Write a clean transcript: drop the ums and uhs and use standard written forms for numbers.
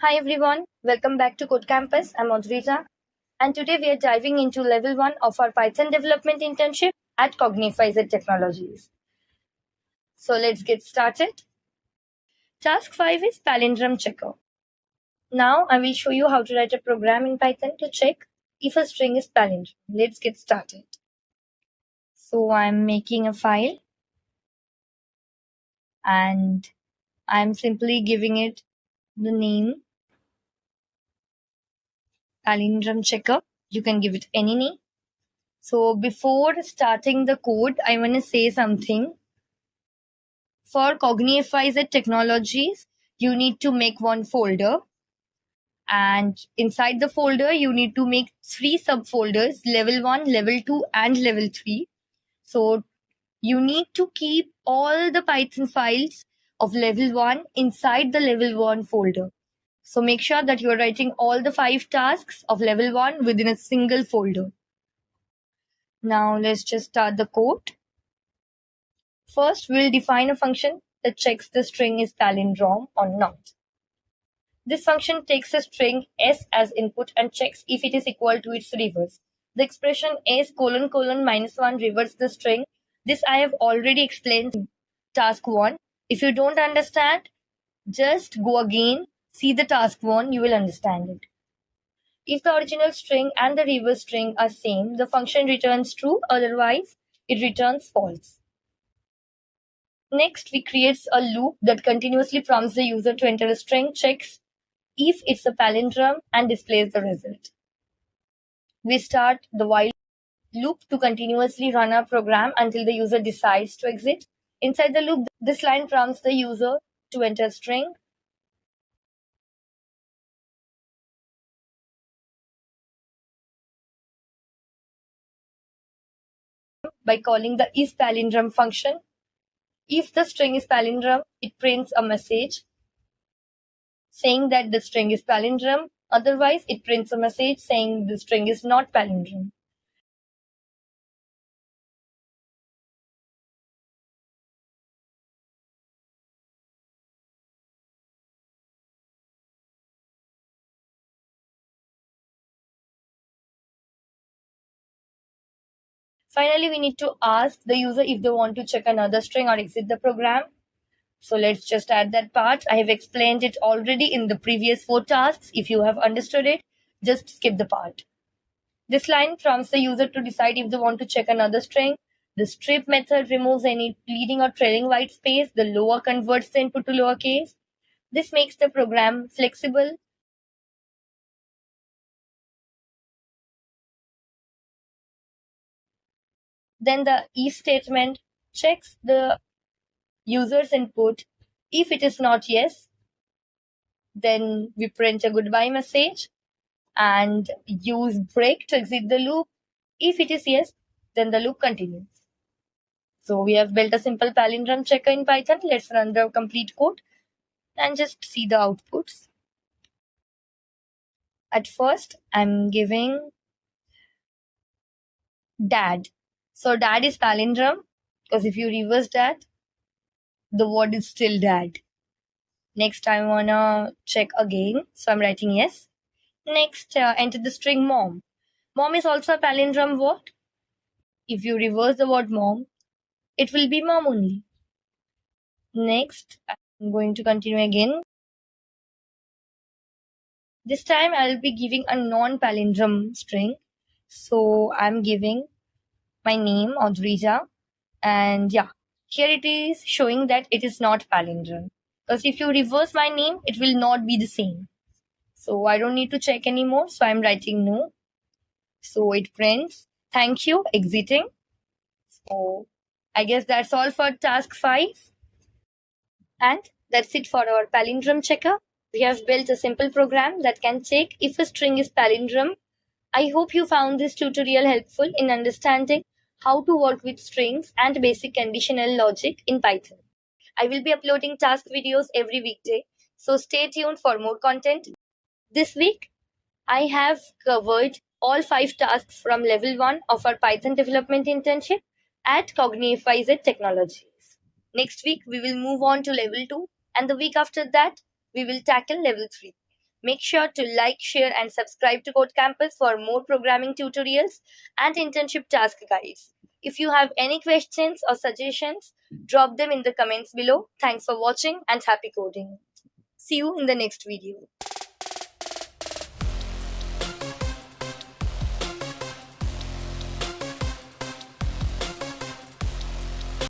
Hi everyone, welcome back to Code Campus. I'm Audrita, and today we are diving into level 1 of our Python development internship at Cognifyz Technologies. So let's get started. Task 5 is Palindrome Checker. Now I will show you how to write a program in Python to check if a string is palindrome. Let's get started. So I'm making a file and I'm simply giving it the name Palindrome Checker. You can give it any name. So before starting the code, I want to say something. For Cognifyz Technologies, you need to make one folder. And inside the folder, you need to make 3 subfolders, level 1, level 2, and level 3. So you need to keep all the Python files of level 1 inside the level 1 folder. So make sure that you are writing all the 5 tasks of level 1 within a single folder. Now let's just start the code. First, we'll define a function that checks the string is palindrome or not. This function takes a string s as input and checks if it is equal to its reverse. The expression s ::( -1 reverses the string. This I have already explained in task 1. If you don't understand, just go again, see the task 1, you will understand it. If the original string and the reverse string are same, the function returns true, otherwise it returns false. Next, we create a loop that continuously prompts the user to enter a string, checks if it's a palindrome, and displays the result. We start the while loop to continuously run our program until the user decides to exit. Inside the loop, this line prompts the user to enter a string. By calling the isPalindrome function. If the string is palindrome, it prints a message saying that the string is palindrome. Otherwise, it prints a message saying the string is not palindrome. Finally, we need to ask the user if they want to check another string or exit the program. So let's just add that part. I have explained it already in the previous 4 tasks. If you have understood it, just skip the part. This line prompts the user to decide if they want to check another string. The strip method removes any leading or trailing white space. The lower converts the input to lowercase. This makes the program flexible. Then the if statement checks the user's input. If it is not yes, then we print a goodbye message and use break to exit the loop. If it is yes, then the loop continues. So we have built a simple palindrome checker in Python. Let's run the complete code and just see the outputs. At first, I'm giving dad. So dad is palindrome because if you reverse that, the word is still dad. Next, I wanna check again. So I'm writing yes. Next, enter the string mom. Mom is also a palindrome word. If you reverse the word mom, it will be mom only. Next, I'm going to continue again. This time I'll be giving a non-palindrome string. So I'm giving my name, Audrija. And yeah, here it is showing that it is not palindrome. Because if you reverse my name, it will not be the same. So I don't need to check anymore. So I'm writing no. So it prints, thank you, exiting. So I guess that's all for task 5. And that's it for our palindrome checker. We have built a simple program that can check if a string is palindrome. I hope you found this tutorial helpful in understanding how to work with strings and basic conditional logic in Python. I will be uploading task videos every weekday, so stay tuned for more content. This week, I have covered all 5 tasks from level 1 of our Python development internship at Cognifyz Technologies. Next week, we will move on to level 2, and the week after that, we will tackle level 3. Make sure to like, share, and subscribe to Code Campus for more programming tutorials and internship task guides. If you have any questions or suggestions, drop them in the comments below. Thanks for watching and happy coding. See you in the next video.